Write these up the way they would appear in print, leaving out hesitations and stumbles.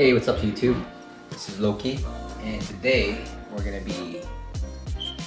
Hey, what's up YouTube? This is Loki, and today we're gonna be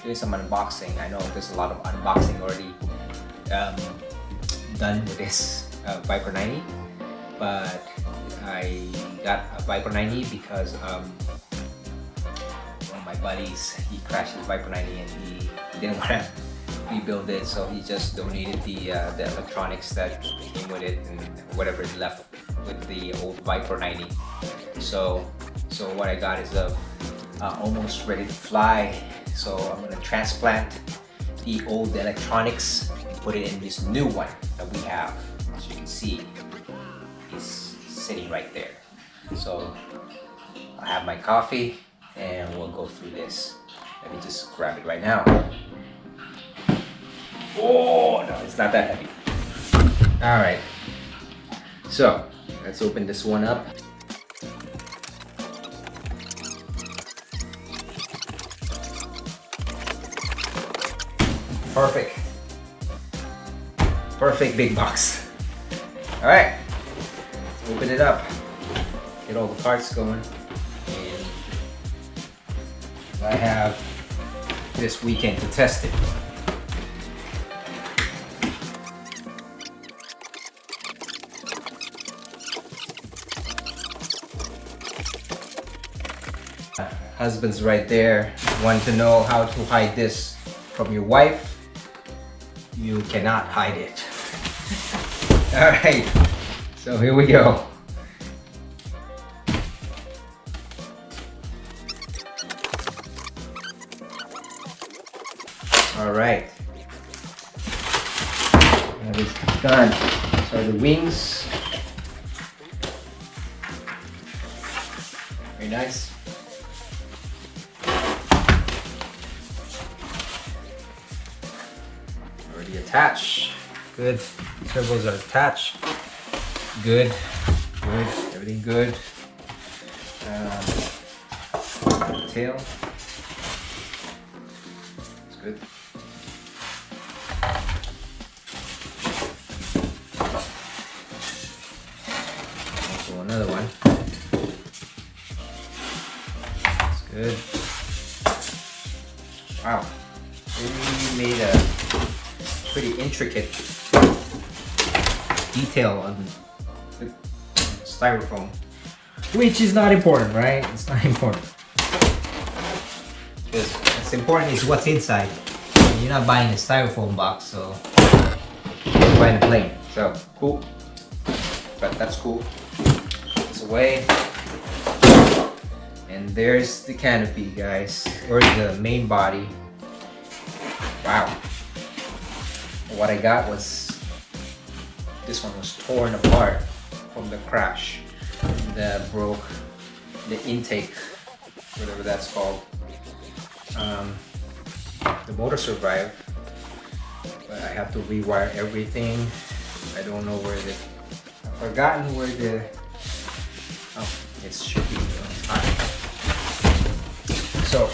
doing some unboxing. I know there's a lot of unboxing already done with this Viper 90, but I got a Viper 90 because one of my buddies, he crashed his Viper 90 and he didn't want to rebuild it, so he just donated the electronics that came with it and whatever is left with the old Viper 90. So what I got is almost ready to fly. So I'm gonna transplant the old electronics and put it in this new one that we have. As you can see, it's sitting right there. So I have my coffee and we'll go through this. Let me just grab it right now. Oh no, it's not that heavy. All right, so let's open this one up. Perfect big box. All right, let's open it up, get all the parts going, and I have this weekend to test it. Husband's right there. Want to know how to hide this from your wife? You cannot hide it. All right, so here we go. All right, that is done. So the wings, very nice. Already attached. Good. Turbos are attached. Good. Everything good. Tail. It's good. Also another one. It's good. Wow. Really made a pretty intricate detail on the styrofoam, which is not important, right? It's not important. Because what's important is what's inside. You're not buying a styrofoam box, so you're buying a plane. So cool, but that's cool. It's away, and there's the canopy, guys, or the main body. Wow. What I got was, this one was torn apart from the crash that broke the intake, whatever that's called. The motor survived, but I have to rewire everything. I don't know where I've forgotten where it should be on top. So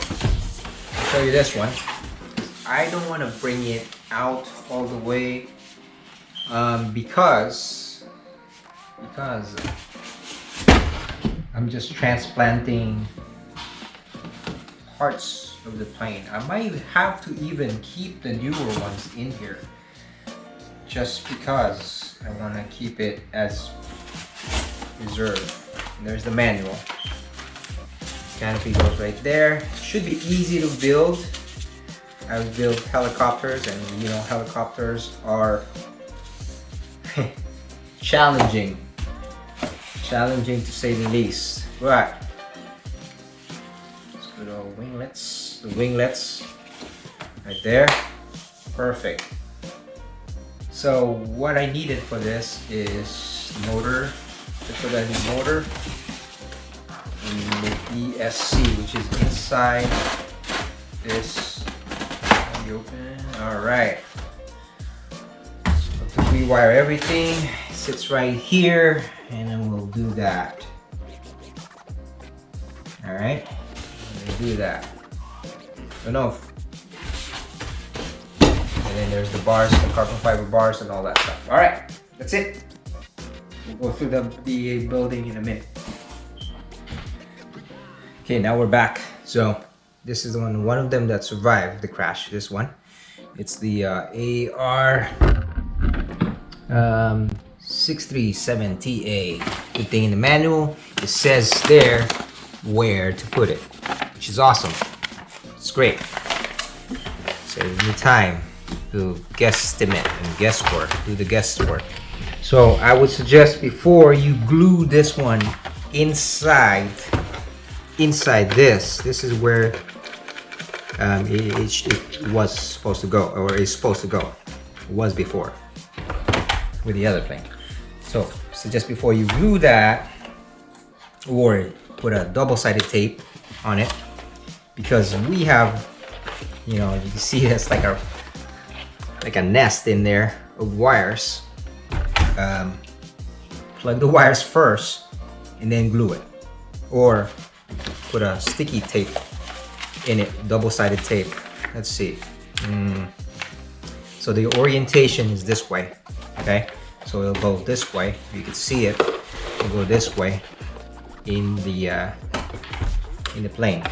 I'll show you this one. I don't want to bring it out all the way because I'm just transplanting parts of the plane. I might have to even keep the newer ones in here just because I want to keep it as reserve. And there's the manual. Canopy goes right there. Should be easy to build. I've built helicopters, and you know, helicopters are challenging to say the least. Right, let's go to our winglets. The winglets right there, perfect. So what I needed for this is motor. That's what I need, motor, and the ESC, which is inside this. Open. All right, so to rewire everything, it sits right here, and then we'll do that. All right, we'll do that. And then there's the bars, the carbon fiber bars, and all that stuff. All right, that's it. We'll go through the building in a minute. Okay, now we're back. So this is the one of them that survived the crash. This one, it's the AR 637TA. Good thing in the manual it says there where to put it, which is awesome. It's great. Saves me time to guesstimate and guesswork, do the guesswork. So I would suggest before you glue this one inside this is where it was supposed to go, or is supposed to go. It was before with the other thing. So just before you glue that, or put a double-sided tape on it, because we have, you know, you can see it's like a nest in there of wires. Plug the wires first and then glue it, or put a sticky tape in it, double-sided tape. Let's see. So the orientation is this way, okay? So it'll go this way. You can see it. It'll go this way in the plane.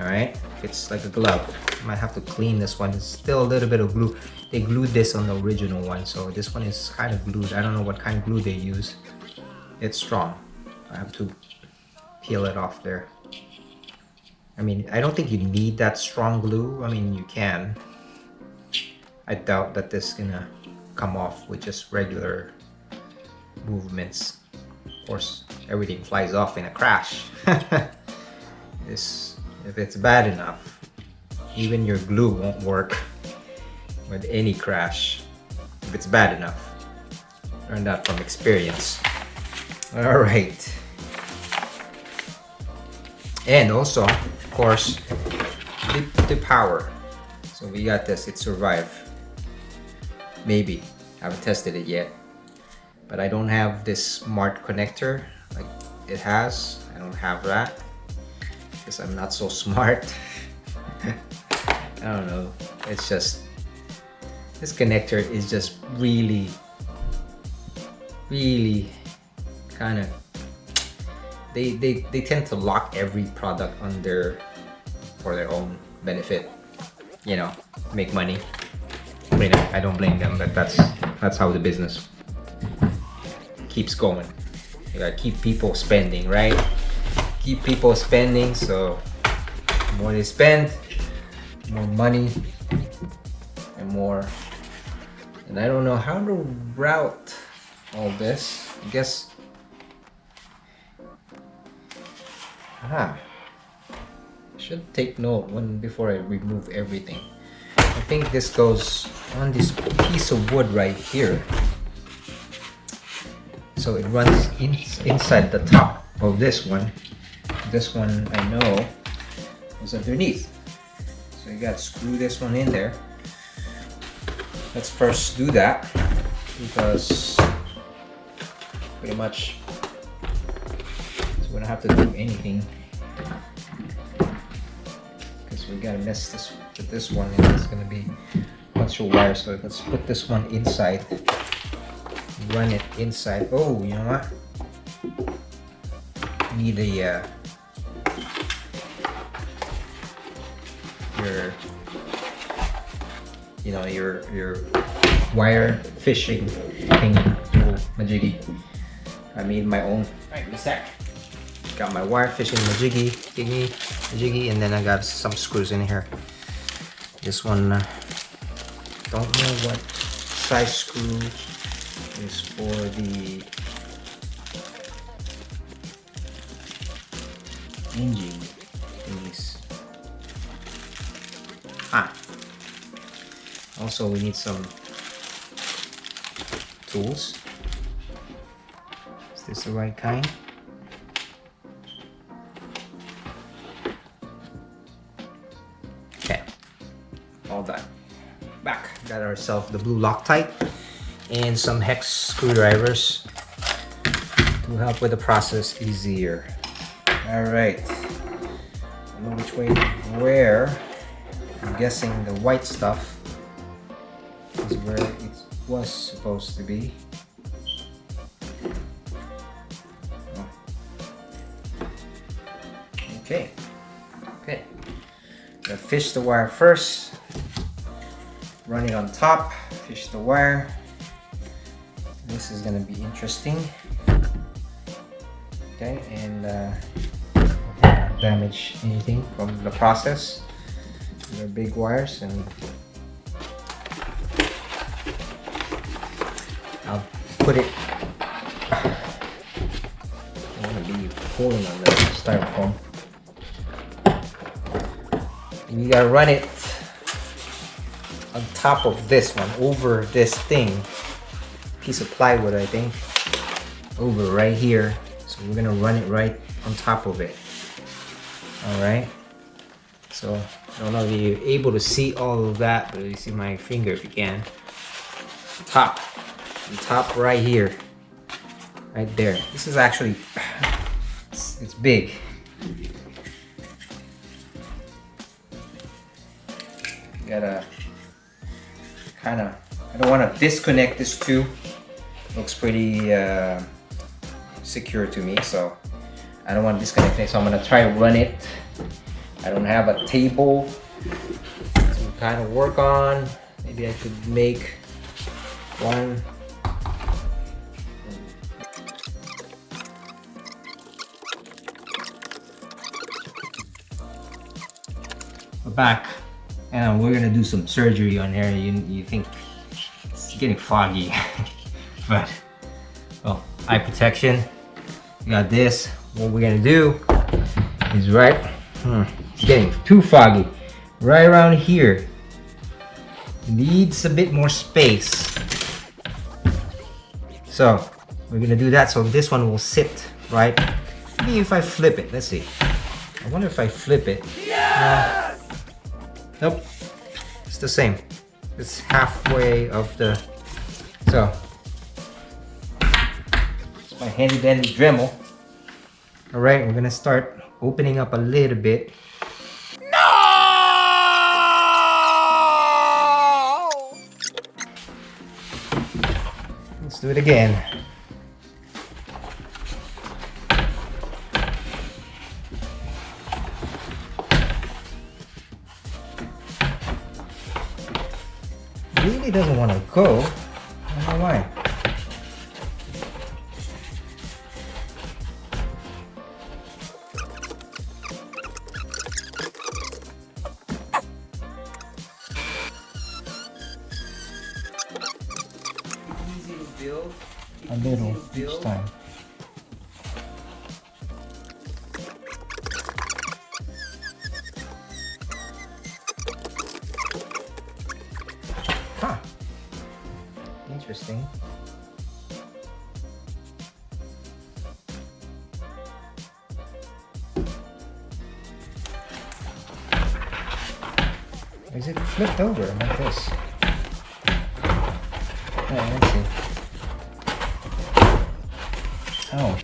All right. It's like a glove. Might have to clean this one. There's still a little bit of glue. They glued this on the original one, so this one is kind of glued. I don't know what kind of glue they use. It's strong. I have to peel it off there. I mean, I don't think you need that strong glue. I mean, you can. I doubt that this is gonna come off with just regular movements. Of course, everything flies off in a crash. If it's bad enough, even your glue won't work with any crash if it's bad enough. Learned that from experience. All right. And also, of course, the power. So we got this. It survived. Maybe. I haven't tested it yet. But I don't have this smart connector like it has. I don't have that because I'm not so smart. I don't know. It's just, this connector is just really kind of, they tend to lock every product for their own benefit, you know, make money. I don't blame them, but that's how the business keeps going. You gotta keep people spending, right? Keep people spending, so the more they spend, more money and more. And I don't know how to route all this. I guess I should take note before I remove everything. I think this goes on this piece of wood right here. So it runs inside the top of this one. This one I know is underneath. So you gotta screw this one in there. Let's first do that, because pretty much we don't have to do anything, because we gotta mess this with this one, and it's gonna be a bunch of wires. So let's put this one inside, run it inside. Oh, you know what? You need a your wire fishing thing. Oh, majiggy. I made my own. Right, in a sec. Got my wire fishing majiggy, and then I got some screws in here. This one, don't know what size screw is for the engine thingies. Also, we need some tools. Is this the right kind? Okay, all done. Back. Got ourselves the blue Loctite and some hex screwdrivers to help with the process easier. All right. I know which way where. I'm guessing the white stuff is where it was supposed to be. Oh. Okay, So fish the wire first, run it on top, fish the wire. This is gonna be interesting. Okay, and not damage anything from the process. These are big wires, and I'll put it. I want to be pulling on the styrofoam. And you gotta run it on top of this one, over this thing. Piece of plywood, I think. Over right here. So we're gonna run it right on top of it. Alright. So I don't know if you're able to see all of that, but you see my finger if you can. Top. On top right here. Right there. This is actually it's big. You gotta kinda, I don't wanna disconnect this too. Looks pretty secure to me, so I don't want to disconnect it, so I'm gonna try to run it. I don't have a table to kind of work on. Maybe I could make one. We're back, and we're gonna do some surgery on here. You think it's getting foggy, but well, eye protection. We got this. What we're gonna do is it's getting too foggy. Right around here. It needs a bit more space. So we're gonna do that so this one will sit right. Maybe if I flip it, let's see. I wonder if I flip it. Yes! Nope. It's the same. It's halfway of the. So it's my handy dandy Dremel. Alright, we're gonna start opening up a little bit. No! Let's do it again. It really doesn't want to go. I don't know why. A little each time. Huh. Interesting. Is it flipped over like this? Oh, let's see. Oh.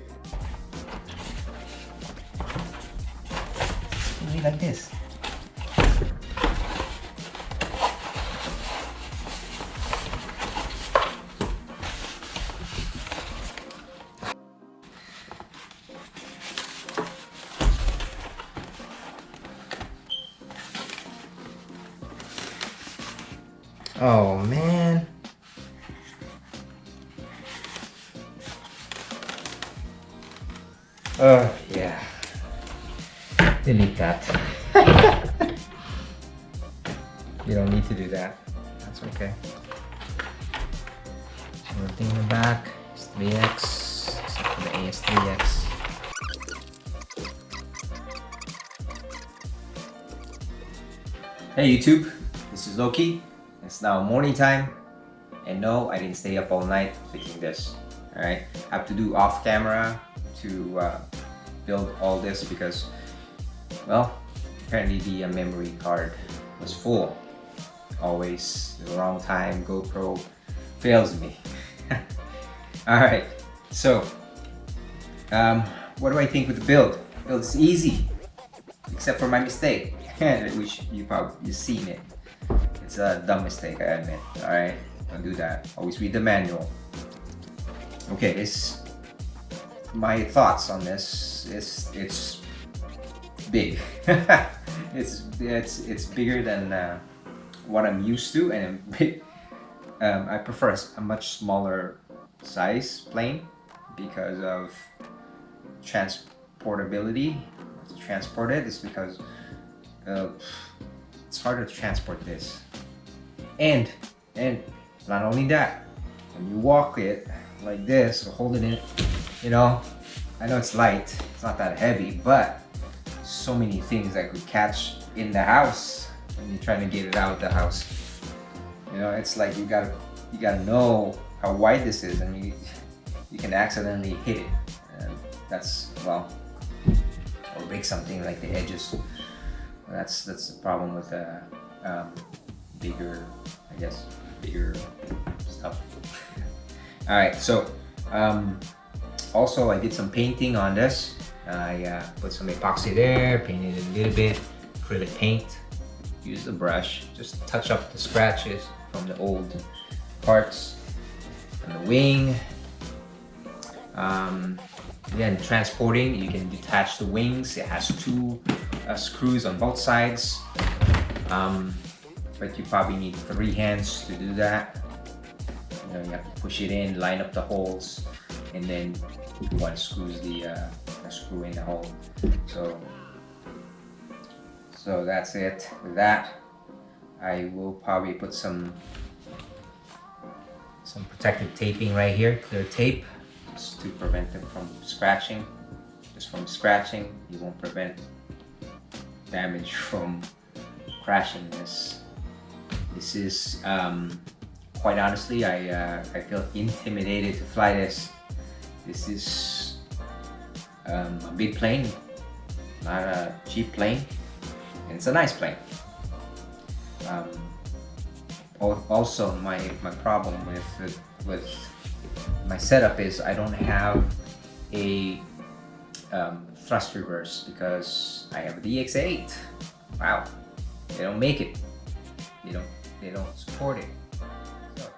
Maybe like this. Oh man. Yeah. Delete that. You don't need to do that. That's okay. Everything in the back is 3X, except for the AS3X. Hey YouTube, this is Loki. It's now morning time, and no, I didn't stay up all night fixing this. Alright, I have to do off camera to build all this because, well, apparently the memory card was full. Always the wrong time, GoPro fails me. Alright, so what do I think with the build? Well, it's easy, except for my mistake, which you've seen it. It's a dumb mistake, I admit. Alright, don't do that. Always read the manual. Okay, my thoughts on this is it's big. it's bigger than what I'm used to, and I prefer a much smaller size plane because of transportability. To transport it is because it's harder to transport this, and not only that, when you walk it like this or holding it, you know, I know it's light, it's not that heavy, but so many things that could catch in the house when you're trying to get it out of the house. You know, it's like you gotta know how wide this is, and you can accidentally hit it, and that's, well, or break something like the edges. That's the problem with bigger, I guess, bigger stuff. All right, so also I did some painting on this. I put some epoxy there, painted it a little bit, acrylic paint. Use the brush, just touch up the scratches from the old parts and the wing. Again, transporting, you can detach the wings. It has two screws on both sides, but you probably need 3 hands to do that. You know, you have to push it in, line up the holes, and then one screws the screw in the hole. So that's it with that. I will probably put some protective taping right here, clear tape, just to prevent them from scratching. Just from scratching, you won't prevent damage from crashing this. This is, quite honestly, I feel intimidated to fly this. This is a big plane, not a cheap plane, and it's a nice plane. Also, my problem with my setup is I don't have a thrust reverse because I have a DX8. Wow, they don't make it. They don't support it. So,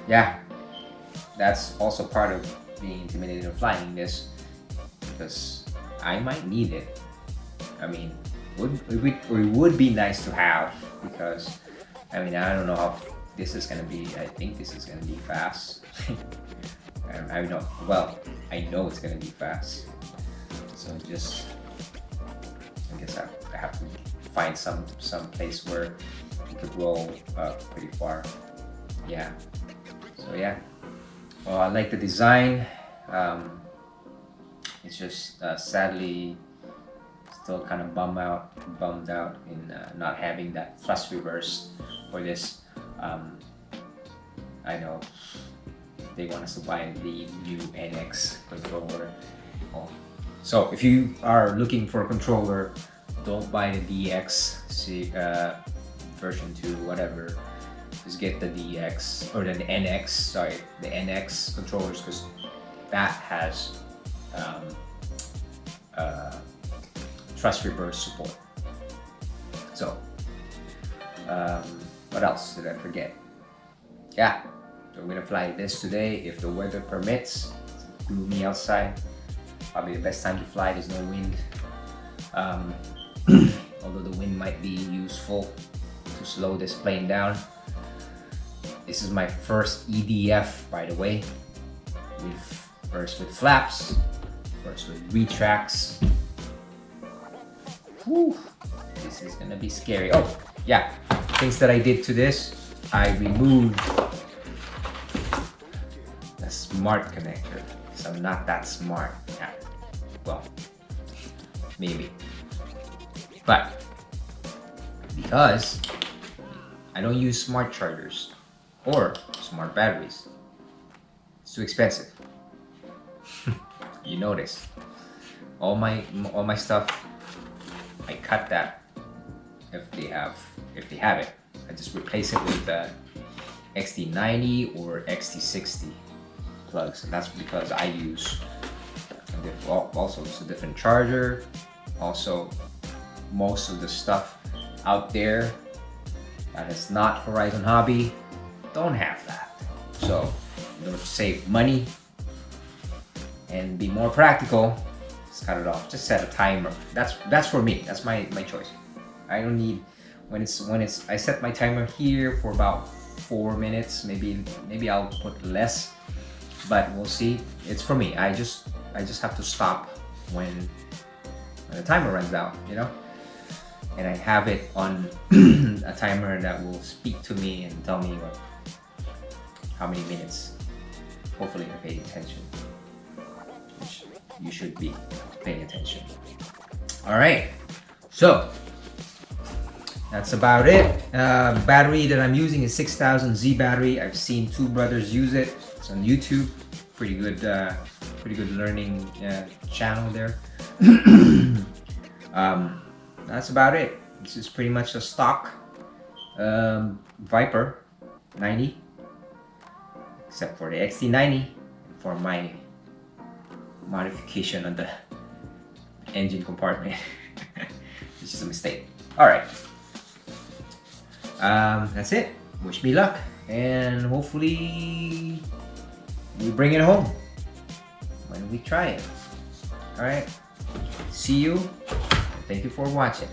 yeah, that's also part of being intimidated of flying this, because I might need it. I mean, it would be nice to have, because I mean, I don't know how this is gonna be. I think this is gonna be fast. I know. Well, I know it's gonna be fast. So just, I guess I have to find some place where it could roll pretty far. Yeah. So yeah. Well, I like the design. It's just sadly still kind of bummed out in not having that thrust reverse for this. I know they want us to buy the new NX controller. So if you are looking for a controller, don't buy the DX version 2, whatever. Just get the DX or the NX. Sorry, the NX controllers, because that has thrust reverse support. So, what else did I forget? Yeah, so I'm gonna fly this today if the weather permits. It's gloomy outside. Probably the best time to fly. There's no wind. Although the wind might be useful to slow this plane down. This is my first EDF, by the way. First with flaps, first with retracts. Whew. This is gonna be scary. Oh, yeah. Things that I did to this, I removed the smart connector. So I'm not that smart. Yeah. Well, maybe. But because I don't use smart chargers or smart batteries, it's too expensive. You notice all my stuff, I cut that if they have it. I just replace it with the XT90 or XT60 plugs, and that's because I use also it's a different charger. Also, most of the stuff out there that is not Horizon Hobby don't have that. So in order to save money and be more practical, just cut it off. Just set a timer. That's for me. That's my choice. I don't need when it's I set my timer here for about 4 minutes. Maybe I'll put less, but we'll see. It's for me. I just have to stop when the timer runs out, you know. And I have it on a timer that will speak to me and tell me how many minutes. Hopefully you're paying attention, which you should be paying attention. All right, so that's about it. Battery that I'm using is 6000 Z battery. I've seen two brothers use it. It's on YouTube. Pretty good learning channel there. That's about it. This is pretty much a stock Viper 90, except for the XT90 for my modification on the engine compartment, which is a mistake. All right, that's it. Wish me luck, and hopefully we bring it home when we try it. All right, see you. Thank you for watching.